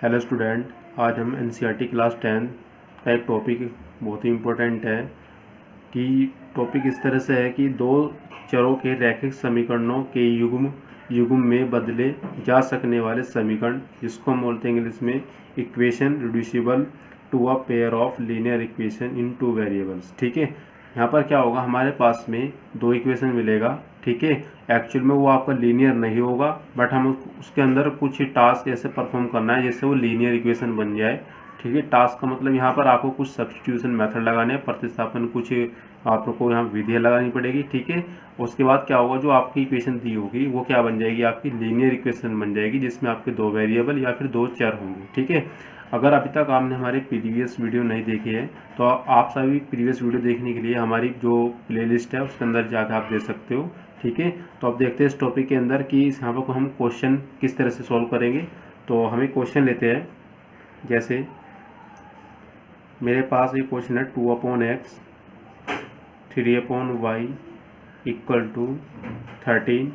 Hello student, आज हम NCERT class 10 का एक टॉपिक बहुत ही इम्पोर्टेंट है कि टॉपिक इस तरह से है कि दो चरों के रैखिक समीकरणों के युग्म में बदले जा सकने वाले समीकरण, जिसको हम बोलते हैं इंग्लिश में equation reducible to a pair of linear equation in two variables. ठीक है, यहाँ पर क्या होगा, हमारे पास में दो इक्वेशन मिलेगा। ठीक है, एक्चुअल में वो आपका लीनियर नहीं होगा, बट हम उसके अंदर कुछ टास्क ऐसे परफॉर्म करना है जिससे वो लीनियर इक्वेशन बन जाए। ठीक है, टास्क का मतलब यहाँ पर आपको कुछ सब्स्टिट्यूशन मेथड लगाने हैं, प्रतिस्थापन कुछ आपको यहाँ विधियाँ लगानी पड़ेगी। ठीक है, उसके बाद क्या होगा, जो आपकी इक्वेशन दी होगी वो क्या बन जाएगी, आपकी लीनियर इक्वेशन बन जाएगी, जिसमें आपके दो वेरिएबल या फिर दो चर होंगे। ठीक है, अगर अभी तक आपने हमारे प्रीवियस वीडियो नहीं देखी है तो आप सभी प्रीवियस वीडियो देखने के लिए हमारी जो प्लेलिस्ट है उसके अंदर जाकर आप देख सकते हो। ठीक है, तो अब देखते हैं इस टॉपिक के अंदर कि यहाँ पर हम क्वेश्चन किस तरह से सॉल्व करेंगे। तो हमें क्वेश्चन लेते हैं, जैसे मेरे पास एक क्वेश्चन है 2/x 3/y इक्वल टू 13,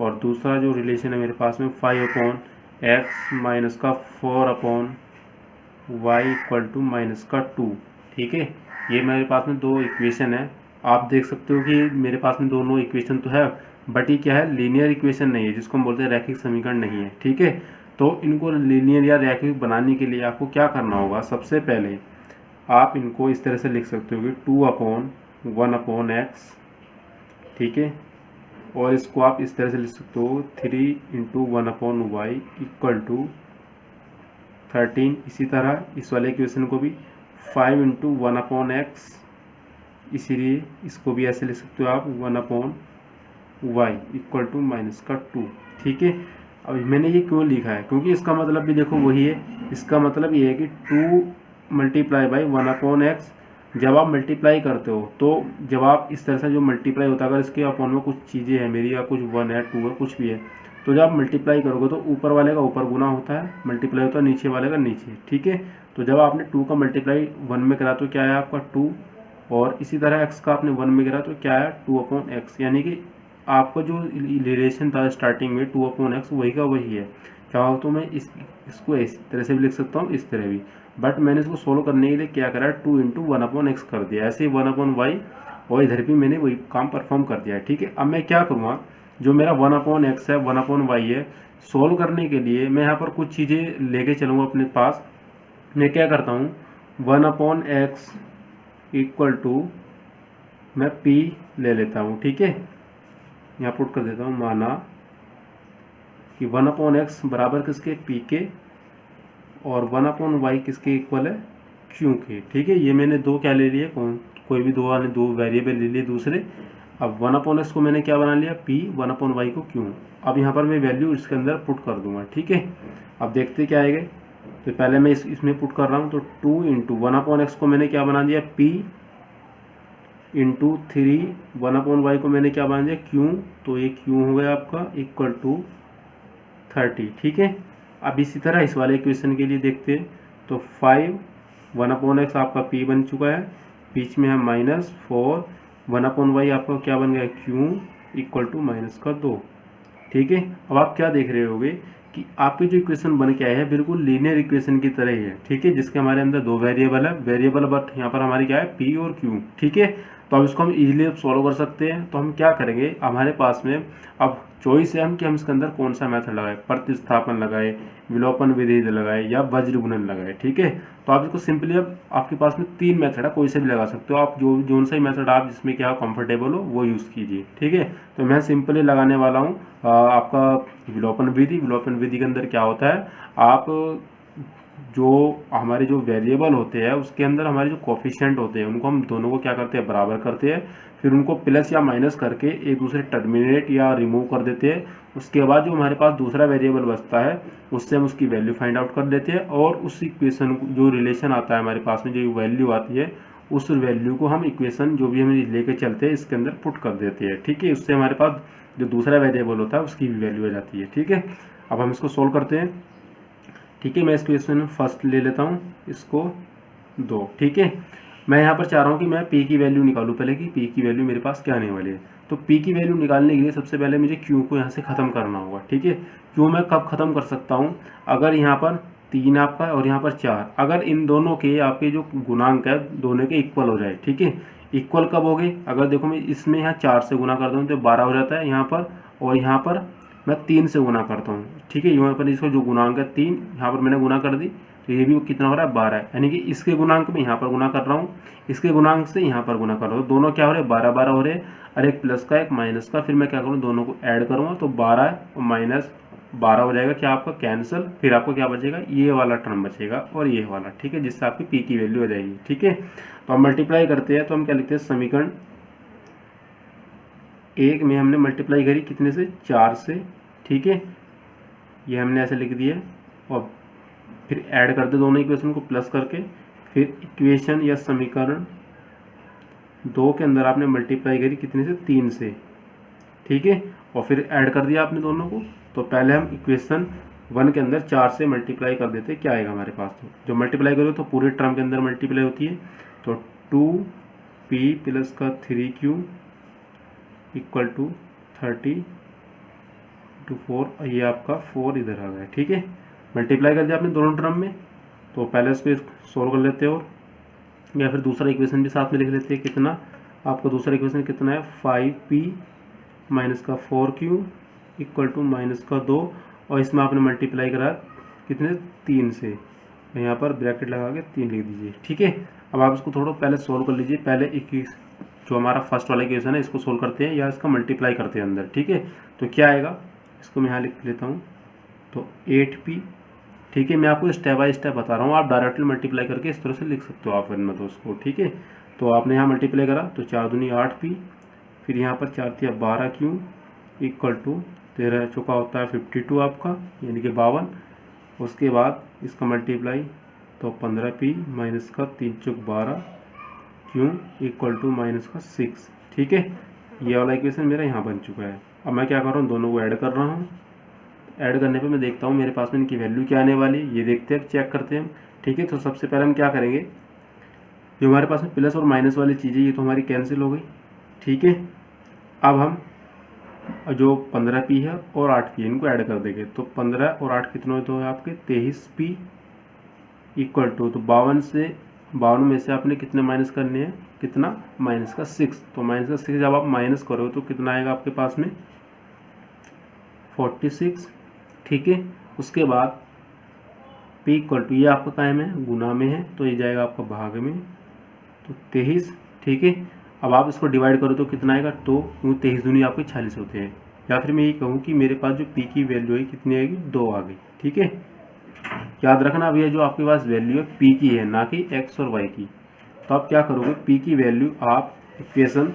और दूसरा जो रिलेशन है मेरे पास में 5/x माइनस का 4/y इक्वल टू माइनस का 2। ठीक है, ये मेरे पास में दो इक्वेशन है। आप देख सकते हो कि मेरे पास में दोनों इक्वेशन तो है, बट ये क्या है, लीनियर इक्वेशन नहीं है, जिसको हम बोलते हैं रैखिक समीकरण नहीं है। ठीक है, तो इनको लीनियर या रैखिक बनाने के लिए आपको क्या करना होगा, सबसे पहले आप इनको इस तरह से लिख सकते हो कि 2/1/x। ठीक है, और इसको आप इस तरह से लिख सकते हो 3/1/y इक्वल टू 13। इसी तरह इस वाले इक्वेशन को भी 5/1/x, इसीलिए इसको भी ऐसे लिख सकते हो आप 1/y इक्वल टू माइनस का 2। ठीक है, अब मैंने ये क्यों लिखा है, क्योंकि इसका मतलब भी देखो वही है। इसका मतलब ये है कि 2 मल्टीप्लाई बाई 1/x, जब आप मल्टीप्लाई करते हो तो जब आप इस तरह से जो मल्टीप्लाई होता है, अगर इसके अपॉन में कुछ चीज़ें हैं मेरी, या कुछ 1 है 2 है कुछ भी है, तो जब आप मल्टीप्लाई करोगे तो ऊपर वाले का ऊपर गुना होता है, मल्टीप्लाई होता है नीचे वाले का नीचे। ठीक है, तो जब आपने 2 का मल्टीप्लाई 1 में करा तो क्या है आपका 2, और इसी तरह x का आपने 1 में करा तो क्या है 2/x, यानी कि आपका जो रिलेशन था स्टार्टिंग में 2/x वही का वही है। चाहो तो मैं इसको इस तरह से भी लिख सकता हूँ, इस तरह भी, बट मैंने इसको सोल्व करने के लिए क्या करा, 2/1/x कर दिया, ऐसे ही 1/y, और इधर भी मैंने वही काम परफॉर्म कर दिया है। ठीक है, अब मैं क्या करूँगा, जो मेरा 1/x है 1/y है, सोल्व करने के लिए मैं यहाँ पर कुछ चीज़ें लेके चलूँगा अपने पास। मैं क्या करता हूँ, 1/x इक्वल टू मैं p ले लेता हूँ। ठीक है, यहाँ पुट कर देता हूँ, माना कि 1/x बराबर किसके, p के, और 1/y किसके इक्वल है, q के। ठीक है, ये मैंने दो क्या ले लिए, कोई भी दो वेरिएबल ले लिए दूसरे। अब 1/x को मैंने क्या बना लिया, p, 1/y को q। अब यहाँ पर मैं वैल्यू इसके अंदर पुट कर दूंगा। ठीक है, अब देखते क्या आएगा। तो पहले मैं इसमें पुट कर रहा हूँ, तो 2/1/x को मैंने क्या बना दिया, p इंटू 3, 1/y को मैंने क्या बना दिया, q, तो ये q हो गया आपका इक्वल टू 30। ठीक है, अब इसी तरह इस वाले इक्वेशन के लिए देखते हैं, तो 5/1/x आपका p बन चुका है, बीच में है -4, 1/y आपका क्या बन गया, q इक्वल टू माइनस का 2। ठीक है, अब आप क्या देख रहे होगे कि आपके जो इक्वेशन बन के आए हैं बिल्कुल लीनियर इक्वेशन की तरह ही है। ठीक है, जिसके हमारे अंदर दो वेरिएबल है, बट यहाँ पर हमारी क्या है, p और q। ठीक है, तो अब इसको हम इजीली सॉल्व कर सकते हैं। तो हम क्या करेंगे, हमारे पास में अब चॉइस है हम कि हम इसके अंदर कौन सा मेथड लगाए, प्रतिस्थापन लगाए, विलोपन विधि लगाए, या वज्र गुणन लगाए। ठीक है, तो आप इसको सिंपली, अब आपके पास में 3 मेथड है, कोई से भी लगा सकते हो आप, जो सा ही मेथड आप जिसमें क्या कंफर्टेबल हो वो यूज़ कीजिए। ठीक है, तो मैं सिंपली लगाने वाला हूँ आपका विलोपन विधि। विलोपन विधि के अंदर क्या होता है, आप जो हमारे जो वेरिएबल होते हैं उसके अंदर हमारे जो कोफिशिएंट होते हैं उनको हम दोनों को क्या करते हैं, बराबर करते हैं, फिर उनको प्लस या माइनस करके एक दूसरे टर्मिनेट या रिमूव कर देते हैं। उसके बाद जो हमारे पास दूसरा वेरिएबल बचता है उससे हम उसकी वैल्यू फाइंड आउट कर लेते हैं, और उस इक्वेशन जो रिलेशन आता है हमारे पास में, जो वैल्यू आती है उस वैल्यू को हम इक्वेशन जो भी हम लेके चलते हैं इसके अंदर पुट कर देते हैं। ठीक है, उससे हमारे पास जो दूसरा वेरिएबल होता है उसकी भी वैल्यू आ जाती है। ठीक है, अब हम इसको सोल्व करते हैं। ठीक है, मैं इसको इसमें फर्स्ट ले लेता हूँ, इसको 2। ठीक है, मैं यहाँ पर चाह रहा हूँ कि मैं p की वैल्यू निकालूँ पहले, कि p की वैल्यू मेरे पास क्या आने वाली है। तो p की वैल्यू निकालने के लिए सबसे पहले मुझे q को यहाँ से ख़त्म करना होगा। ठीक है, q मैं कब ख़त्म कर सकता हूँ, अगर यहाँ पर 3 आपका और यहाँ पर 4, अगर इन दोनों के आपके जो गुणांक है दोनों के इक्वल हो जाए, ठीक है। इक्वल कब हो गए, अगर देखो मैं इसमें यहाँ 4 से गुना करता हूँ तो 12 हो जाता है यहाँ पर, और यहाँ पर मैं 3 से गुना करता हूँ, ठीक है। यहाँ पर इसको जो गुणांक है 3, यहाँ पर मैंने गुना कर दी तो ये भी कितना हो रहा है 12 है, यानी कि इसके गुणांक में यहाँ पर गुना कर रहा हूँ, इसके गुणांक से यहाँ पर गुना कर रहा हूँ, दोनों क्या हो रहे हैं 12 12 हो रहे हैं, और एक प्लस का एक माइनस का, फिर मैं क्या करूँ दोनों को ऐड करूँगा तो 12 और माइनस 12 हो जाएगा क्या आपका कैंसिल, फिर आपको क्या बचेगा ये वाला टर्म बचेगा और ये वाला, ठीक है, जिससे आपकी पी की वैल्यू हो जाएगी, ठीक है। तो हम मल्टीप्लाई करते हैं तो हम क्या लिखते हैं, समीकरण 1 में हमने मल्टीप्लाई करी कितने से 4 से, ठीक है, ये हमने ऐसे लिख दिया, और फिर ऐड करते दोनों इक्वेशन को प्लस करके, फिर इक्वेशन या समीकरण 2 के अंदर आपने मल्टीप्लाई करी कितने से 3 से, ठीक है, और फिर ऐड कर दिया आपने दोनों को। तो पहले हम इक्वेशन 1 के अंदर 4 से मल्टीप्लाई कर देते, क्या आएगा हमारे पास, तो जो मल्टीप्लाई करो तो पूरे टर्म के अंदर मल्टीप्लाई होती है, तो 2p प्लस का 3q इक्वल टू 30 टू 4, ये आपका 4 इधर आ गया, ठीक है। मल्टीप्लाई कर दिया आपने दोनों टर्म में, तो पहले इसको सोल्व कर लेते हैं, और या फिर दूसरा इक्वेशन भी साथ में लिख लेते हैं, कितना आपका दूसरा इक्वेशन कितना है 5p माइनस का 4q इक्वल टू माइनस का 2, और इसमें आपने मल्टीप्लाई करा कितने 3 से, यहाँ पर ब्रैकेट लगा के 3 लिख दीजिए, ठीक है। अब आप इसको थोड़ा पहले सोल्व कर लीजिए, पहले जो हमारा फर्स्ट वाला इक्वेशन है इसको सोल्व करते हैं या इसका मल्टीप्लाई करते हैं अंदर, ठीक है। तो क्या आएगा, इसको मैं यहाँ लिख लेता हूँ, तो 8p, ठीक है, मैं आपको स्टेप बाय स्टेप बता रहा हूँ, आप डायरेक्टली मल्टीप्लाई करके इस तरह से लिख सकते हो आप वरना तो उसको, ठीक है। तो आपने यहाँ मल्टीप्लाई करा तो 4 दूनी 8p, फिर यहाँ पर 4 तिया 12q इक्वल टू 13 चौका होता है 52 आपका, यानी कि 52, उसके बाद इसका मल्टीप्लाई तो 15p माइनस का 3 चौक 12q इक्वल टू माइनस का 6, ठीक है। ये वाला इक्वेशन मेरा यहाँ बन चुका है। अब मैं क्या कर रहा हूँ, दोनों को ऐड कर रहा हूँ, ऐड करने पे मैं देखता हूँ मेरे पास में इनकी वैल्यू क्या आने वाली है, ये देखते हैं, चेक करते हैं, ठीक है। तो सबसे पहले हम क्या करेंगे, जो हमारे पास में प्लस और माइनस वाली चीज़ें ये तो हमारी कैंसिल हो गई, ठीक है। अब हम जो 15p है और 8p इनको ऐड कर देंगे, तो 15 और 8 कितने होते हैं आपके 23p इक्वल टू, तो 52 में से आपने कितने माइनस करने हैं, कितना माइनस का 6, तो माइनस का 6 जब आप माइनस करो तो कितना आएगा आपके पास में 46, ठीक है। उसके बाद p इक्वल टू, ये आपका काय में है गुना में है, तो ये जाएगा आपका भाग में, तो 23, ठीक है। अब आप इसको डिवाइड करो तो कितना आएगा, तो 23 दूनी आपके 46 होते हैं, या फिर मैं ये कहूँ कि मेरे पास जो p की वैल्यू है कितनी आएगी 2 आ गई, ठीक है। याद रखना अब ये जो आपके पास वैल्यू है p की है, ना कि x और y की। तो आप क्या करोगे, p की वैल्यू आप इक्वेशन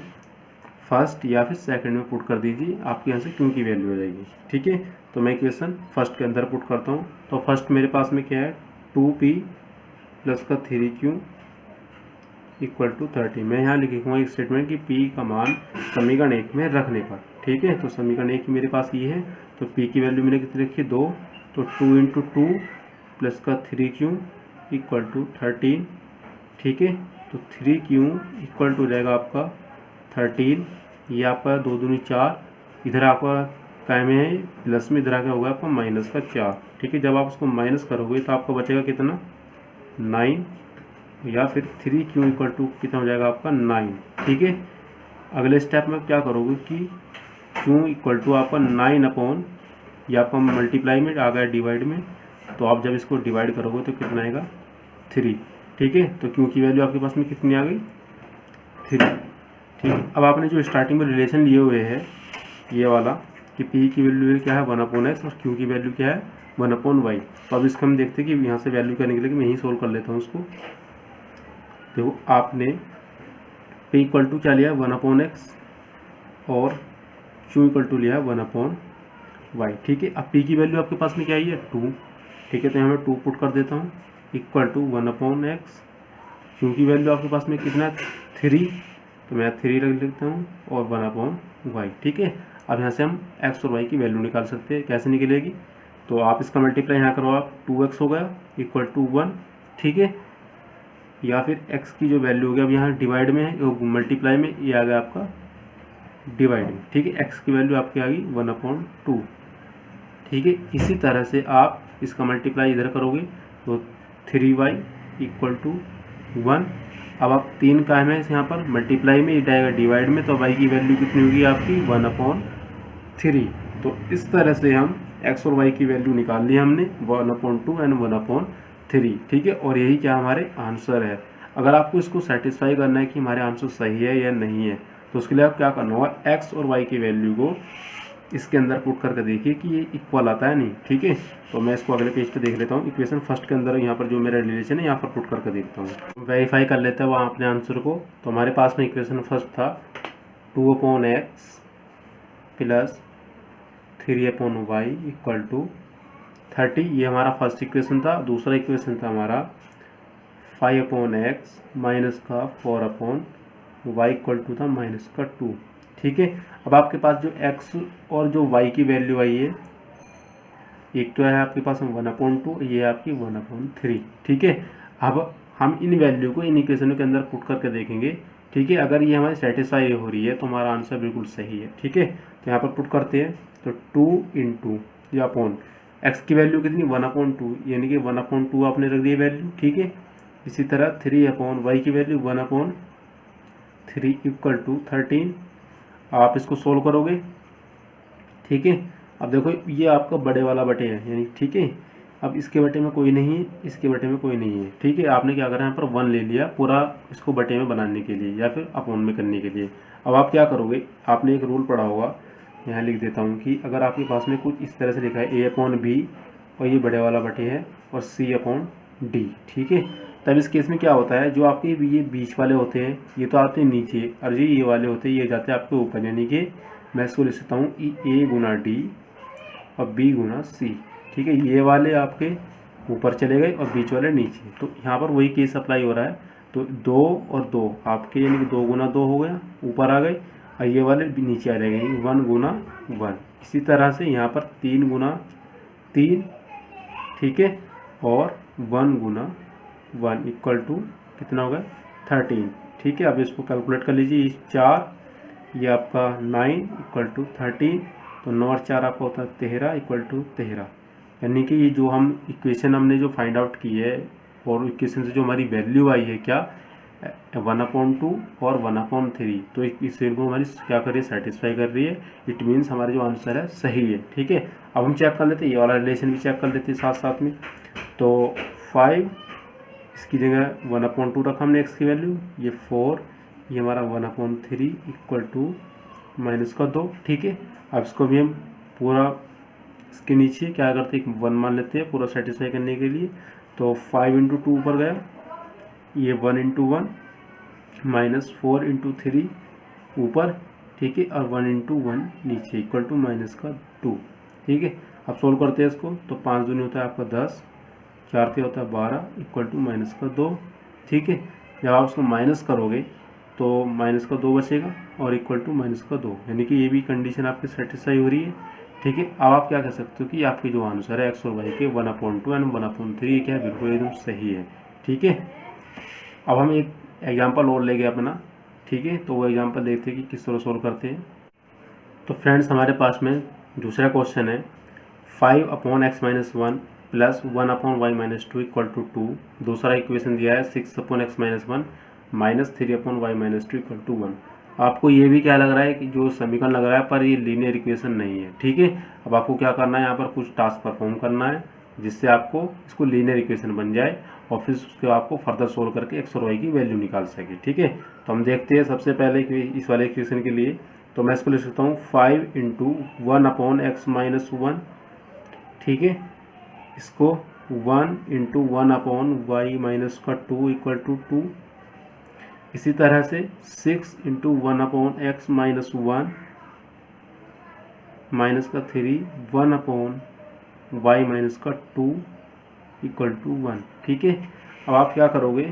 फर्स्ट या फिर सेकंड में पुट कर दीजिए, आपके यहाँ से q की वैल्यू हो जाएगी, ठीक है। तो मैं इक्वेशन फर्स्ट के अंदर पुट करता हूँ, तो फर्स्ट मेरे पास में क्या है 2p प्लस का 3q इक्वल टू 30, मैं यहाँ लिखूँगा एक स्टेटमेंट कि p का मान समीकरण 1 में रखने पर, ठीक है। तो समीकरण 1 मेरे पास ये है, तो p की वैल्यू मैंने कितनी रखी 2, तो 2 इंटू 2 प्लस का 3q इक्वल टू 13, ठीक है। तो 3q इक्वल टू जाएगा आपका 13, ये आपका 2 दूनी 4, इधर आपका काय में है प्लस में, इधर आगे होगा आपका माइनस का 4, ठीक है। जब आप उसको माइनस करोगे तो आपका बचेगा कितना 9, या फिर 3q इक्वल टू कितना हो जाएगा आपका 9, ठीक है। अगले स्टेप में क्या करोगे कि q इक्वल टू आपका 9 अपॉन, ये आपका मल्टीप्लाई में आ गया डिवाइड में, तो आप जब इसको डिवाइड करोगे तो कितना आएगा 3, ठीक है। तो q की वैल्यू आपके पास में कितनी आ गई 3, ठीक है। अब आपने जो स्टार्टिंग में रिलेशन लिए हुए है ये वाला कि p की वैल्यू क्या है 1/x और q की वैल्यू क्या है 1/y, तो अब इसको हम देखते हैं कि यहाँ से वैल्यू क्या निकलेगी, मैं यही सोल्व कर लेता हूँ उसको। देखो आपने p इक्वल टू क्या लिया 1/x और q इक्वल टू लिया 1/y, ठीक है। अब p की वैल्यू आपके पास में क्या आई है 2, ठीक है, तो यहाँ मैं 2 पुट कर देता हूँ इक्वल टू 1/x, q की वैल्यू आपके पास में कितना है 3, तो मैं 3 रख लेता हूँ और 1/y, ठीक है। अब यहाँ से हम x और y की वैल्यू निकाल सकते हैं, कैसे निकलेगी, तो आप इसका मल्टीप्लाई यहाँ करो, आप 2x हो गया इक्वल टू 1, ठीक है, या फिर x की जो वैल्यू हो गया अब यहाँ डिवाइड में है, मल्टीप्लाई में ये आ गया आपका डिवाइड में, ठीक है। x की वैल्यू आपकी आ गई 1/2, ठीक है। इसी तरह से आप इसका मल्टीप्लाई इधर करोगे तो 3y इक्वल टू 1। अब आप 3 का है यहाँ पर मल्टीप्लाई में, ये जाएगा डिवाइड में, तो y की वैल्यू कितनी होगी आपकी 1/3। तो इस तरह से हम x और y की वैल्यू निकाल ली हमने 1/2 एंड 1/3। ठीक है, और यही क्या हमारे आंसर है। अगर आपको इसको सेटिस्फाई करना है कि हमारे आंसर सही है या नहीं है, तो उसके लिए आप क्या करना होगा, x और y की वैल्यू को इसके अंदर पुट करके देखिए कि ये इक्वल आता है नहीं। ठीक है, तो मैं इसको अगले पेज पे देख लेता हूँ। इक्वेशन फर्स्ट के अंदर यहाँ पर जो मेरा रिलेशन है यहाँ पर पुट करके देखता हूँ, वेरीफाई कर लेते हैं वहाँ अपने आंसर को। तो हमारे पास में इक्वेशन फर्स्ट था 2/x plus 3/y equal to 30, ये हमारा फर्स्ट इक्वेशन था। दूसरा इक्वेशन था हमारा 5/x माइनस का 4/y इक्वल टू था -2। ठीक है, अब आपके पास जो x और जो y की वैल्यू आई है, एक तो है आपके पास 1/2, ये है आपकी 1/3। ठीक है, अब हम इन वैल्यू को इन इक्वेशनों के अंदर पुट करके देखेंगे। ठीक है, अगर ये हमारी सेटिस्फाई हो रही है तो हमारा आंसर बिल्कुल सही है। ठीक है, तो यहाँ पर पुट करते हैं, तो 2 इंटू या अपॉन एक्स की वैल्यू कितनी 1/2, यानी कि 1/2 आपने रख दी वैल्यू। ठीक है, इसी तरह 3/y की वैल्यू 1/3 इक्वल टू 13। आप इसको सोल्व करोगे। ठीक है, अब देखो ये आपका बड़े वाला बटे है, यानी ठीक है, अब इसके बटे में कोई नहीं है, इसके बटे में कोई नहीं है। ठीक है, आपने क्या करा, यहाँ पर 1 ले लिया पूरा इसको बटे में बनाने के लिए या फिर अपॉन में करने के लिए। अब आप क्या करोगे, आपने एक रूल पढ़ा होगा, यहाँ लिख देता हूँ कि अगर आपके पास में कुछ इस तरह से लिखा है a/b और ये बड़े वाला बटे है और c/d। ठीक है, तब इस केस में क्या होता है, जो आपके ये बीच वाले होते हैं ये तो आते हैं नीचे, और ये वाले होते हैं ये जाते हैं आपके ऊपर, यानी कि मैं इसको लिख सकता हूँ a गुना d और b गुना c। ठीक है, ये वाले आपके ऊपर चले गए और बीच वाले नीचे, तो यहाँ पर वही केस अप्लाई हो रहा है। तो 2 और 2 आपके, यानी कि 2 गुना 2 हो गया, ऊपर आ गए, और ये वाले नीचे आ जाएंगे 1 गुना 1। इसी तरह से यहाँ पर 3 गुना 3, ठीक है, और 1 गुना 1 इक्वल टू कितना होगा 13। ठीक है, अब इसको कैलकुलेट कर लीजिए, 4 ये आपका 9 इक्वल टू 13, तो 9 और 4 आपका होता है 13 इक्वल टू 13। यानी कि ये जो हम इक्वेशन हमने जो फाइंड आउट की है और इक्वेशन से जो हमारी वैल्यू आई है क्या 1/2 और 1/3, तो इक्वेशन को हमारी क्या कर रही है, सेटिस्फाई कर रही है। इट मीन्स हमारा जो आंसर है सही है। ठीक है, अब हम चेक कर लेते हैं, ये वाला रिलेशन भी चेक कर लेते हैं साथ साथ में। तो 5 इसकी जगह 1/2 रखा हमने एक्स की वैल्यू, ये 4 ये हमारा 1/3 इक्वल टू -2। ठीक है, अब इसको भी हम पूरा इसके नीचे क्या करते हैं 1 मान लेते हैं पूरा सेटिस्फाई करने के लिए। तो 5 × 2 ऊपर गया, ये 1 × 1 -4 × 3 ऊपर, ठीक है, और 1 × 1 नीचे इक्वल टू -2। ठीक है, अब सोल्व करते हैं इसको, तो 5 दूनी होता है आपका 10, 4 पे होता है 12 इक्वल टू -2। ठीक है, जब आप उसको माइनस करोगे तो -2 बचेगा और इक्वल टू -2, यानी कि ये भी कंडीशन आपकी सेटिस्फाई हो रही है। ठीक है, अब आप क्या कह सकते हो कि आपके जो आंसर है एक्स और वाई के 1/2 एंड 1/3 क्या है, बिल्कुल एकदम सही है। ठीक है, अब हम एक एग्जांपल और ले गए अपना। ठीक है, तो वो एग्जांपल देखते हैं कि किस तरह सोल्व करते हैं। तो फ्रेंड्स हमारे पास में दूसरा क्वेश्चन है 5/x-1 plus 1/y-2 equal to 2। दूसरा इक्वेशन दिया है 6/x-1 minus 3/y-2 equal to 1। आपको ये भी क्या लग रहा है कि जो समीकरण लग रहा है पर ये लीनियर इक्वेशन नहीं है। ठीक है, अब आपको क्या करना है, यहाँ पर कुछ टास्क परफॉर्म करना है जिससे आपको इसको लीनियर इक्वेशन बन जाए और फिर उसके आपको फर्दर सोल्व करके एक्स और वाई की वैल्यू निकाल सके। ठीक है, तो हम देखते हैं सबसे पहले इस वाले इक्वेशन के लिए। तो मैं इसको लिख सकता हूँ 5 × 1/x-1। ठीक है, इसको 1 × 1/y-2 इक्वल टू 2। इसी तरह से 6 × 1/x-1 -3 1/y-2 इक्वल टू 1। ठीक है, अब आप क्या करोगे,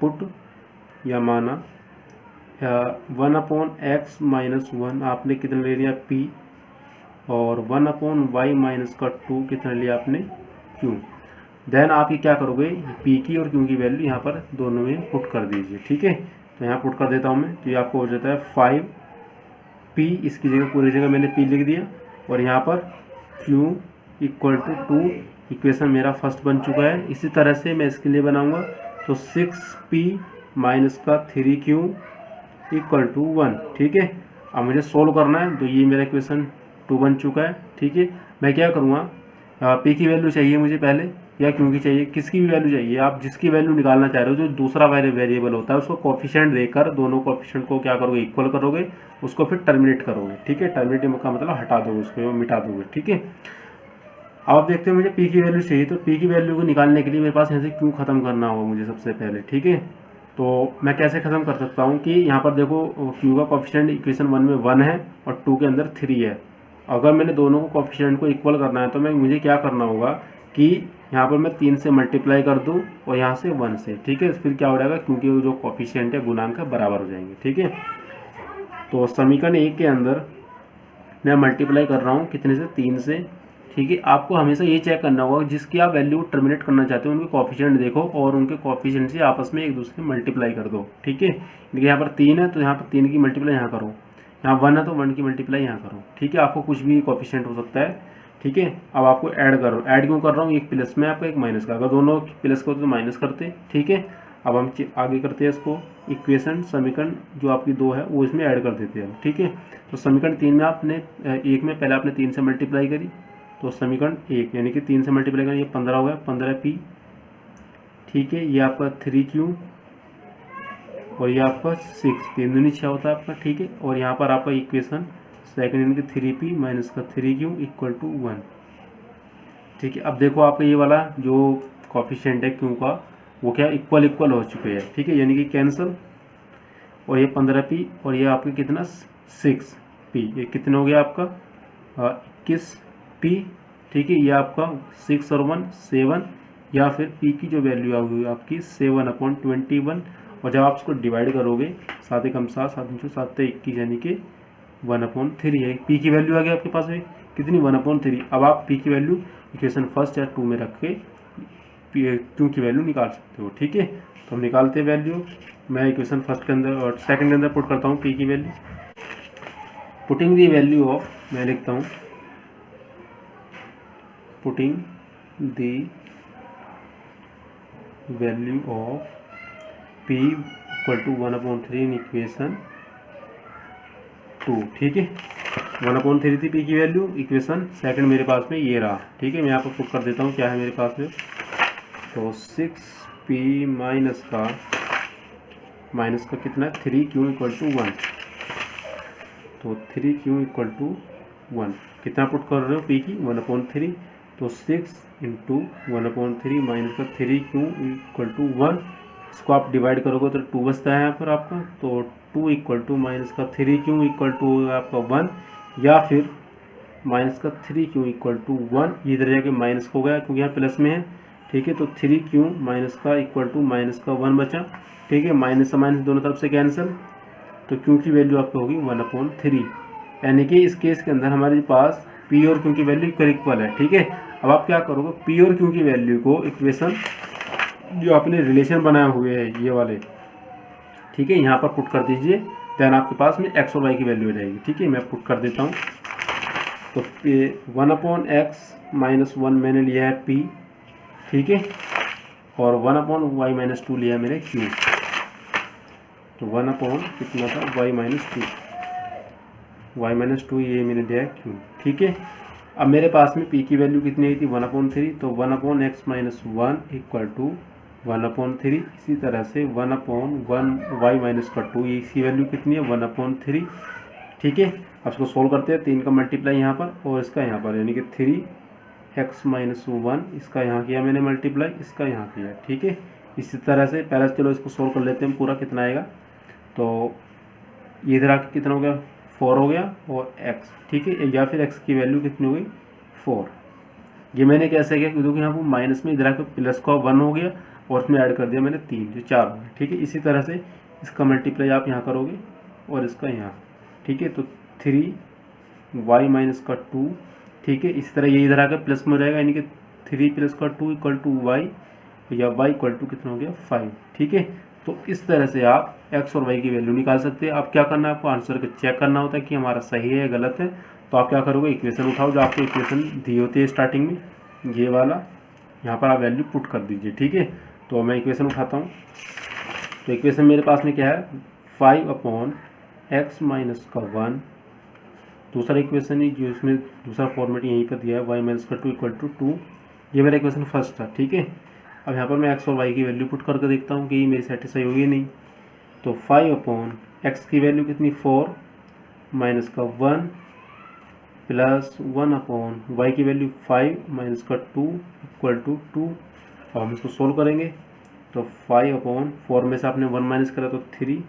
पुट या माना 1/x-1 आपने कितना ले लिया p, और 1/y-2 कितना लिया आपने q। देन आप ये क्या करोगे, p की और q की वैल्यू यहाँ पर दोनों में पुट कर दीजिए। ठीक है, तो यहाँ पुट कर देता हूँ मैं, तो ये आपको हो जाता है 5p, इसकी जगह पूरी जगह मैंने p लिख दिया, और यहाँ पर q इक्वल टू 2 इक्वेशन मेरा फर्स्ट बन चुका है। इसी तरह से मैं इसके लिए बनाऊंगा तो 6p माइनस का 3q इक्वल टू 1। ठीक है, अब मुझे सोल्व करना है तो ये मेरा इक्वेशन 2 बन चुका है। ठीक है, मैं क्या करूँगा, p की वैल्यू चाहिए मुझे पहले या क्यों की चाहिए, किसकी भी वैल्यू चाहिए, आप जिसकी वैल्यू निकालना चाह रहे हो, जो दूसरा वेरिएबल होता है उसको कोफिशिएंट देकर दोनों कोफिशिएंट को क्या करोगे, इक्वल करोगे, उसको फिर टर्मिनेट करोगे। ठीक है, टर्मिनेट का मतलब हटा दोगे, उसको मिटा दोगे। ठीक है, अब आप देखते हो मुझे p की वैल्यू चाहिए, तो p की वैल्यू को निकालने के लिए मेरे पास यहाँ से q खत्म करना होगा मुझे सबसे पहले। ठीक है, तो मैं कैसे खत्म कर सकता हूँ कि यहाँ पर देखो q का कोफिशिएंट इक्वेशन 1 में 1 है और 2 के अंदर 3 है। अगर मैंने दोनों को कोफिशिएंट को इक्वल करना है तो मुझे क्या करना होगा कि यहाँ पर मैं 3 से मल्टीप्लाई कर दूँ और यहाँ से 1 से। ठीक है, फिर क्या हो जाएगा, क्योंकि जो कोफिशिएंट है गुणांक है बराबर हो जाएंगे। ठीक है, तो समीकरण 1 के अंदर मैं मल्टीप्लाई कर रहा हूँ कितने से, 3 से। ठीक है, आपको हमेशा ये चेक करना होगा जिसकी आप वैल्यू टर्मिनेट करना चाहते हो उनके कोफिशिएंट देखो और उनके कोफिशिएंट से आपस में एक दूसरे मल्टीप्लाई कर दो। ठीक है, देखिए यहाँ पर 3 है तो यहाँ पर 3 की मल्टीप्लाई यहाँ करो, यहाँ 1 है तो 1 की मल्टीप्लाई यहाँ करो। ठीक है, आपको कुछ भी कोफिशिएंट हो सकता है। ठीक है, अब आपको ऐड करो, ऐड क्यों कर रहा हूँ, एक प्लस में आपका एक माइनस का, अगर दोनों प्लस का होते तो माइनस करते। ठीक है, अब हम आगे करते हैं इसको, इक्वेशन समीकरण जो आपकी 2 है वो इसमें ऐड कर देते हैं। ठीक है, तो समीकरण 3 में आपने 1 में पहले आपने 3 से मल्टीप्लाई करी तो समीकरण 1 यानी कि 3 से मल्टीप्लाई करें, ये 15 हो गया, 15p। ठीक है, ये आपका 3q और ये आपका 6, 3 दूनी 6 होता है आपका। ठीक है, और यहाँ पर आपका इक्वेशन सेकंड यानी कि 3p माइनस का 3q इक्वल टू 1। ठीक है, अब देखो आपका ये वाला जो कोफिशिएंट है q का वो क्या इक्वल हो चुके हैं। ठीक है, यानी कि कैंसिल, और ये 15p और ये आपका कितना 6p, ये कितना हो गया आपका 21p। ठीक है, ये आपका 6 और 1 7, या फिर p की जो वैल्यू आ गई आपकी 7/21, और जब आप इसको डिवाइड करोगे 7 एकम 7, 7 दूनी 7 21 यानी कि 1/3 है। p की वैल्यू आ गई आपके पास में कितनी 1/3। अब आप p की वैल्यू इक्वेशन फर्स्ट या 2 में रख के q की वैल्यू निकाल सकते हो। ठीक है, तो हम निकालते हैं वैल्यू, मैं इक्वेशन फर्स्ट के अंदर और सेकंड के अंदर पुट करता हूँ p की value. Putting the value of, मैं लिखता हूँ putting the value of p equal to 1/3 in equation 2। ठीक है, 1/3 थी p की वैल्यू, इक्वेशन सेकंड मेरे पास में ये रहा। ठीक है, मैं यहाँ पर पुट कर देता हूँ क्या है मेरे पास में, तो 6p माइनस का कितना 3q इक्वल टू 1, तो 3q इक्वल टू 1 कितना पुट कर रहे हो p की 1/3, तो 6 इंटू 1/3 माइनस का 3q इक्वल टू 1, इसको आप डिवाइड करोगे तो 2 बचता है यहाँ पर आपका, तो 2 इक्वल टू माइनस का 3q इक्वल टू आपका 1, या फिर माइनस का 3q इक्वल टू 1, ये इधर जाके माइनस हो गया क्योंकि यहाँ प्लस में है। ठीक है, तो 3q माइनस का इक्वल टू माइनस का 1 बचा। ठीक है, माइनस से माइनस दोनों तरफ से कैंसिल, तो q की वैल्यू आपकी होगी 1/3, यानी कि इस केस के अंदर हमारे पास p और q की वैल्यू इक्वल है। ठीक है, अब आप क्या करोगे, p और q की वैल्यू को इक्वेशन जो आपने रिलेशन बनाए हुए हैं ये वाले, ठीक है, यहाँ पर पुट कर दीजिए, देन आपके पास में x और y की वैल्यू हो जाएगी। ठीक है, मैं पुट कर देता हूँ, तो 1/x माइनस 1 मैंने लिया है p। ठीक है, और 1/y माइनस 2 लिया है मैंने q, तो 1/ कितना था y माइनस 2 ये मैंने दिया है q। ठीक है, अब मेरे पास में p की वैल्यू कितनी आई थी 1/3, तो 1/x माइनस 1 इक्वल टू 1/3, इसी तरह से 1/1 y माइनस का 2, इसी वैल्यू कितनी है 1/3। ठीक है, अब इसको सोल्व करते हैं, 3 का मल्टीप्लाई यहाँ पर और इसका यहाँ पर, यानी कि 3x माइनस 1, इसका यहाँ किया मैंने मल्टीप्लाई, इसका यहाँ किया। ठीक है, इसी तरह से पहले चलो इसको सोल्व कर लेते हैं पूरा कितना आएगा, तो ये इधर आके कितना हो गया 4 हो गया और x। ठीक है, या फिर x की वैल्यू कितनी हो गई 4। ये मैंने कैसे किया क्योंकि यहाँ पर माइनस में इधर आके प्लस का 1 हो गया और उसमें ऐड कर दिया मैंने 3, जो 4 हो गया। ठीक है, इसी तरह से इसका मल्टीप्लाई आप यहाँ करोगे और इसका यहाँ। ठीक है, तो 3y माइनस का 2। ठीक है, इसी तरह ये इधर आकर प्लस में हो जाएगा, यानी कि 3 प्लस का 2 इक्वल टू y, या y इक्वल टू कितना हो गया 5। ठीक है, तो इस तरह से आप x और y की वैल्यू निकाल सकते हैं। अब क्या करना है, आपको आंसर को चेक करना होता है कि हमारा सही है या गलत है। तो आप क्या करोगे, इक्वेशन उठाओ जो आपको इक्वेशन दी होती है स्टार्टिंग में, ये वाला यहाँ पर आप वैल्यू पुट कर दीजिए, ठीक है। तो मैं इक्वेशन उठाता हूँ। तो इक्वेशन मेरे पास में क्या है, 5/x माइनस का 1। दूसरा इक्वेशन ही जो इसमें दूसरा फॉर्मेट यहीं पर दिया है, y माइनस का 2 इक्वल टू 2। ये मेरा इक्वेशन फर्स्ट था, ठीक है। अब यहाँ पर मैं x और y की वैल्यू पुट करके देखता हूँ कि मेरी सेटिस्फाई होगी नहीं। तो 5/x की वैल्यू कितनी, 4 माइनस का 1 प्लस 1/y की वैल्यू 5 माइनस का 2 इक्वल टू 2। अब हम इसको सोल्व करेंगे। तो 5/4 में से आपने 1 माइनस करा तो 3,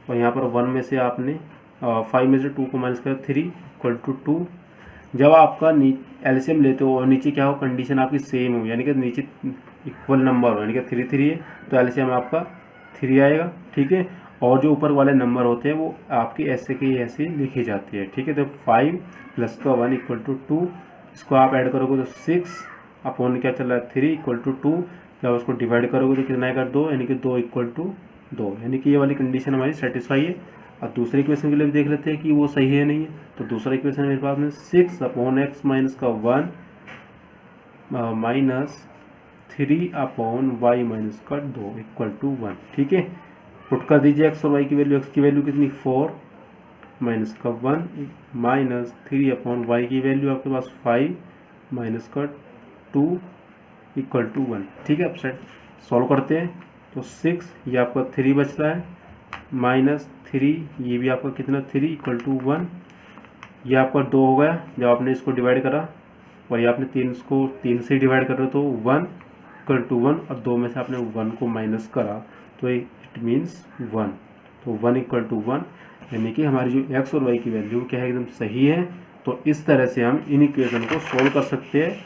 और यहाँ पर 1 में से आपने 5 में से 2 को माइनस करा 3 इक्वल टू 2। जब आपका एलसीएम लेते हो और नीचे क्या हो, कंडीशन आपकी सेम हो, यानी कि नीचे इक्वल नंबर हो, यानी कि 3 3 है, तो एलसीएम आपका 3 आएगा, ठीक है। और जो ऊपर वाले नंबर होते हैं वो आपके ऐसे के ऐसे लिखी जाती है, ठीक है। तो 5 प्लस का 1 इक्वल टू 2, इसको आप ऐड करोगे तो 6 अपॉन क्या चल रहा है 3 इक्वल टू 2। जब उसको डिवाइड करोगे तो कितना आएगा 2, यानी कि 2 इक्वल टू 2, यानी कि ये वाली कंडीशन हमारी सेटिस्फाई है। अब दूसरे इक्वेशन के लिए भी देख लेते हैं कि वो सही है नहीं है। तो दूसरा इक्वेशन मेरे पास में 6/x माइनस का 1 माइनस 3/y माइनस का 2 इक्वल टू 1, ठीक है। पुट कर दीजिए x और y की वैल्यू। x की वैल्यू कितनी 4 माइनस का 1 माइनस 3/y की वैल्यू आपके पास 5 माइनस का 2 इक्वल टू 1, ठीक है। अब सेट सॉल्व करते हैं। तो 6 ये आपका 3 बच रहा है, माइनस 3 ये भी आपका कितना 3 इक्वल टू 1। ये आपका 2 हो गया जब आपने इसको डिवाइड करा, और ये आपने 3 से डिवाइड कर रहे हो तो 1 इक्वल टू 1, और 2 में से आपने 1 को माइनस करा तो इट मीन्स 1। तो 1 इक्वल टू 1, यानी कि हमारी जो x और y की वैल्यू क्या है, एकदम सही है। तो इस तरह से हम इन इक्वेशन को सोल्व कर सकते हैं।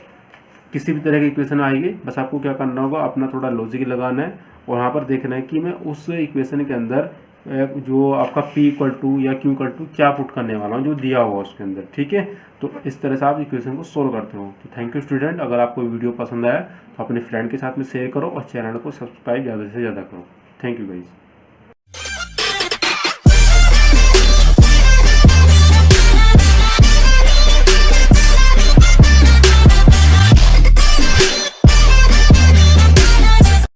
किसी भी तरह की इक्वेशन आएगी, बस आपको क्या करना होगा, अपना थोड़ा लॉजिक लगाना है और यहाँ पर देखना है कि मैं उस इक्वेशन के अंदर जो आपका p इक्वल टू या q इक्वल टू क्या पुट करने वाला हूँ जो दिया हुआ उसके अंदर, ठीक है। तो इस तरह से आप इक्वेशन को सोल्व करते हो। तो थैंक यू स्टूडेंट। अगर आपको वीडियो पसंद आया तो अपने फ्रेंड के साथ में शेयर करो और चैनल को सब्सक्राइब ज़्यादा से ज़्यादा करो। Thank you guys.